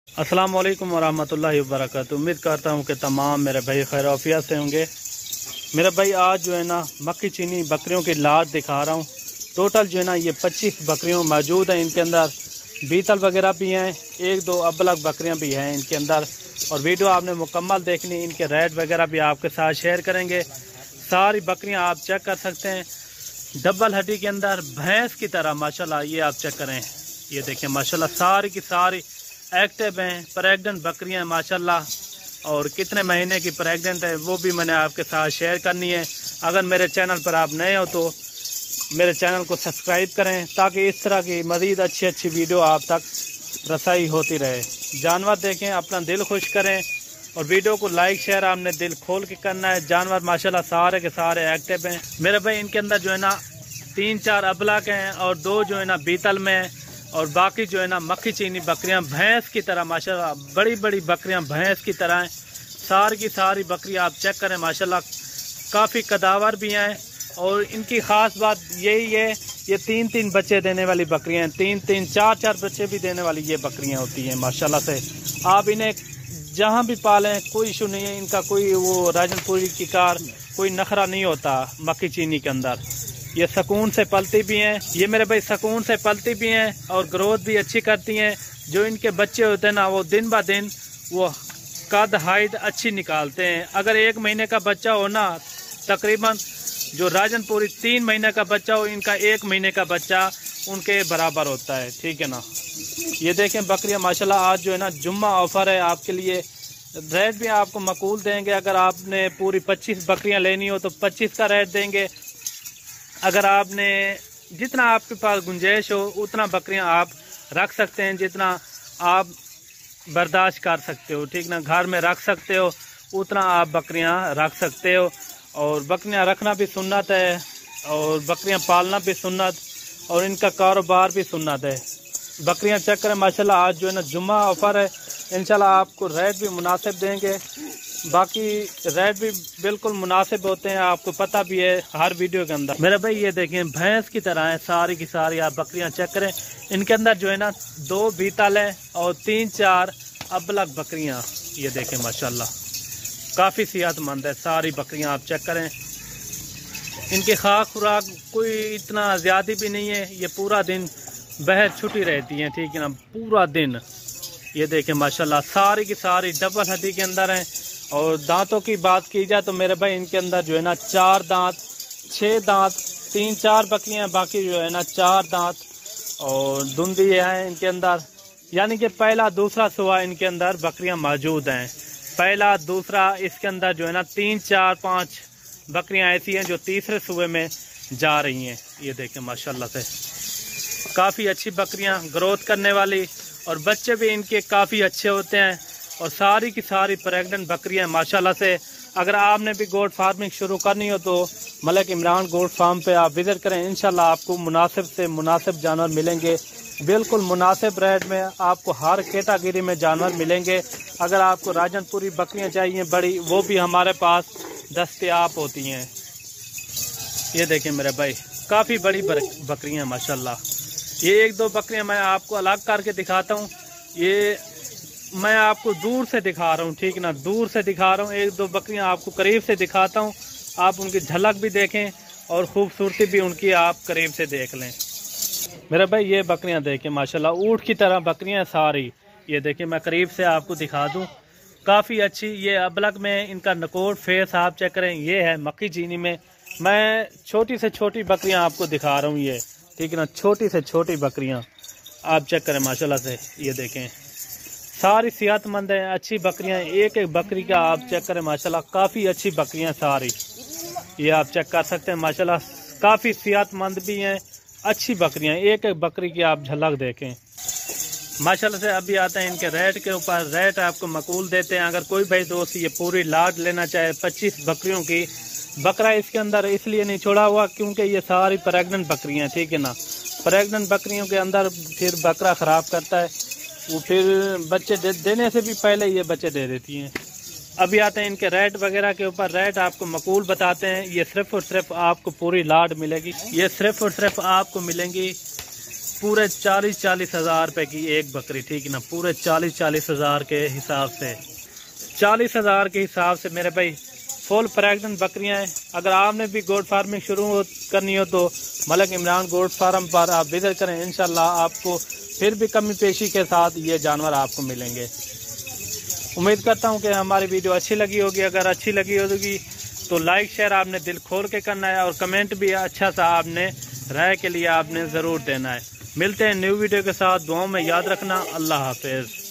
अस्सलाम वालेकुम वरहमतुल्लाहि वबरकातुहू। उम्मीद करता हूँ कि तमाम मेरे भाई खैर आफियत से होंगे। मेरे भाई आज जो है ना मक्की चीनी बकरियों की लाद दिखा रहा हूँ। टोटल जो है ना ये 25 बकरियों मौजूद हैं। इनके अंदर बीतल वगैरह भी हैं, एक दो अबलग बकरियाँ भी हैं इनके अंदर। और वीडियो आपने मुकम्मल देखनी, इनके रेट वगैरह भी आपके साथ शेयर करेंगे। सारी बकरियाँ आप चेक कर सकते हैं, डबल हड्डी के अंदर भैंस की तरह माशाल्लाह। ये आप चेक करें, ये देखें माशाल्लाह सारी की सारी एक्टिव हैं, प्रेग्नेंट बकरियां हैं माशाल्लाह। और कितने महीने की प्रेग्नेंट है वो भी मैंने आपके साथ शेयर करनी है। अगर मेरे चैनल पर आप नए हो तो मेरे चैनल को सब्सक्राइब करें ताकि इस तरह की मज़ीद अच्छी अच्छी वीडियो आप तक रसाई होती रहे। जानवर देखें, अपना दिल खुश करें और वीडियो को लाइक शेयर आपने दिल खोल के करना है। जानवर माशाल्लाह सारे के सारे एक्टिव हैं मेरे भाई। इनके अंदर जो है ना 3-4 अबलग हैं और 2 जो है ना बीतल में हैं। और बाकी जो है ना मक्खी चीनी बकरियां भैंस की तरह माशाल्लाह, बड़ी बड़ी बकरियां भैंस की तरह हैं। सारी की सारी बकरियां आप चेक करें माशाल्लाह, काफ़ी कदावर भी हैं। और इनकी ख़ास बात यही है, ये 3-3 बच्चे देने वाली बकरियां हैं। 3-3 4-4 बच्चे भी देने वाली ये बकरियां होती हैं माशाल्लाह से। आप इन्हें जहाँ भी पालें कोई इशू नहीं है। इनका कोई वो राजनपुरी की कार कोई नखरा नहीं होता मक्खी चीनी के अंदर। ये सुकून से पलती भी हैं, ये मेरे भाई सुकून से पलती भी हैं और ग्रोथ भी अच्छी करती हैं। जो इनके बच्चे होते हैं ना वो दिन ब दिन वो कद हाइट अच्छी निकालते हैं। अगर 1 महीने का बच्चा हो ना, तकरीबन जो राजनपुरी 3 महीने का बच्चा हो, इनका 1 महीने का बच्चा उनके बराबर होता है, ठीक है ना। ये देखें बकरियां माशाल्लाह। आज जो है ना जुम्मा ऑफर है आपके लिए, रेट भी आपको मकूल देंगे। अगर आपने पूरी 25 बकरियां लेनी हो तो 25 का रेट देंगे। अगर आपने जितना आपके पास गुंजाइश हो उतना बकरियां आप रख सकते हैं, जितना आप बर्दाश्त कर सकते हो, ठीक ना। घर में रख सकते हो उतना आप बकरियां रख सकते हो। और बकरियां रखना भी सुन्नत है और बकरियां पालना भी सुन्नत और इनका कारोबार भी सुन्नत है। बकरियां चेक करें माशाल्लाह। आज जो है ना जुम्मा ऑफर है, इंशाल्लाह आपको रेट भी मुनासिब देंगे। बाकी रेट भी बिल्कुल मुनासिब होते हैं, आपको पता भी है हर वीडियो के अंदर। मेरे भाई ये देखें भैंस की तरह है सारी की सारी आप बकरियां चेक करें। इनके अंदर जो है ना 2 बीतल है और 3-4 अबलग बकरियां। ये देखें माशाल्लाह काफ़ी सेहतमंद है सारी बकरियां, आप चेक करें। इनकी खाक खुराक कोई इतना ज़्यादा भी नहीं है। ये पूरा दिन बहर छुट्टी रहती हैं, ठीक है ना, पूरा दिन। ये देखें माशाल्लाह सारी की सारी डबल हड्डी के अंदर हैं। और दांतों की बात की जाए तो मेरे भाई इनके अंदर जो है ना 4 दांत 6 दांत 3-4 बकरियां, बाकी जो है ना 4 दांत और धुंधी है इनके अंदर। यानी कि पहला दूसरा सुआ इनके अंदर बकरियां मौजूद हैं। पहला दूसरा इसके अंदर जो है ना 3-4-5 बकरियां ऐसी हैं जो तीसरे सुए में जा रही हैं। ये देखें माशाल्लाह से काफ़ी अच्छी बकरियां, ग्रोथ करने वाली और बच्चे भी इनके काफ़ी अच्छे होते हैं। और सारी की सारी प्रेग्नेंट बकरियां माशाल्लाह से। अगर आपने भी गोट फार्मिंग शुरू करनी हो तो मलिक इमरान गोट फार्म पे आप विजिट करें। इंशाल्लाह आपको मुनासिब से मुनासिब जानवर मिलेंगे, बिल्कुल मुनासिब रेट में आपको हर कैटेगरी में जानवर मिलेंगे। अगर आपको राजनपुरी बकरियां चाहिए बड़ी, वो भी हमारे पास दस्तयाब होती हैं। ये देखें मेरे भाई काफ़ी बड़ी बकरियां माशाल्लाह। ये 1-2 बकरियां मैं आपको अलग करके दिखाता हूँ। ये मैं आपको दूर से दिखा रहा हूँ, ठीक ना, दूर से दिखा रहा हूँ। 1-2 बकरियां आपको करीब से दिखाता हूँ, आप उनकी झलक भी देखें और खूबसूरती भी उनकी आप करीब से देख लें। मेरे भाई ये बकरियां देखें माशाल्लाह, ऊँट की तरह बकरियां सारी। ये देखें मैं करीब से आपको दिखा दूँ, काफ़ी अच्छी। ये अबलग में इनका नकोर फेस आप चेक करें। ये है मक्खी चीनी में। मैं छोटी से छोटी बकरियाँ आपको दिखा रहा हूँ, ये ठीक है ना, छोटी से छोटी बकरियाँ आप चेक करें माशाल्लाह से। ये देखें सारी सेहतमंद हैं, अच्छी बकरियां। एक एक बकरी का आप चेक करें माशाल्लाह, काफ़ी अच्छी बकरियां सारी। ये आप चेक कर सकते हैं माशाल्लाह, काफ़ी सेहतमंद भी हैं, अच्छी बकरियां। एक एक बकरी की आप झलक देखें माशाल्लाह से। अभी आते हैं इनके रेट के ऊपर। रेट आपको मकूल देते हैं। अगर कोई भाई दोस्त ये पूरी लाद लेना चाहे 25 बकरियों की, बकरा इसके अंदर इसलिए नहीं छोड़ा हुआ क्योंकि ये सारी प्रेग्नेंट बकरियाँ, ठीक है ना। प्रेग्नेंट बकरियों के अंदर फिर बकरा ख़राब करता है, वो फिर बच्चे देने से भी पहले ये बच्चे दे देती हैं। अभी आते हैं इनके रेट वगैरह के ऊपर। रेट आपको मकूल बताते हैं। ये सिर्फ और सिर्फ आपको पूरी लाड मिलेगी, ये सिर्फ और सिर्फ आपको मिलेंगी पूरे 40-40 हज़ार रुपए की एक बकरी, ठीक है ना, पूरे 40-40 हज़ार के हिसाब से, 40 हज़ार के हिसाब से मेरे भाई फुल प्रेग्नेंट बकरियां हैं। अगर आपने भी गोट फार्मिंग शुरू करनी हो तो मलिक इमरान गोट फार्म पर आप विजिट करें, इंशाल्लाह आपको फिर भी कमी पेशी के साथ ये जानवर आपको मिलेंगे। उम्मीद करता हूँ कि हमारी वीडियो अच्छी लगी होगी। अगर अच्छी लगी होगी तो लाइक शेयर आपने दिल खोल के करना है, और कमेंट भी अच्छा सा आपने राय के लिए आपने ज़रूर देना है। मिलते हैं न्यू वीडियो के साथ, दुआओं में याद रखना। अल्लाह हाफिज़।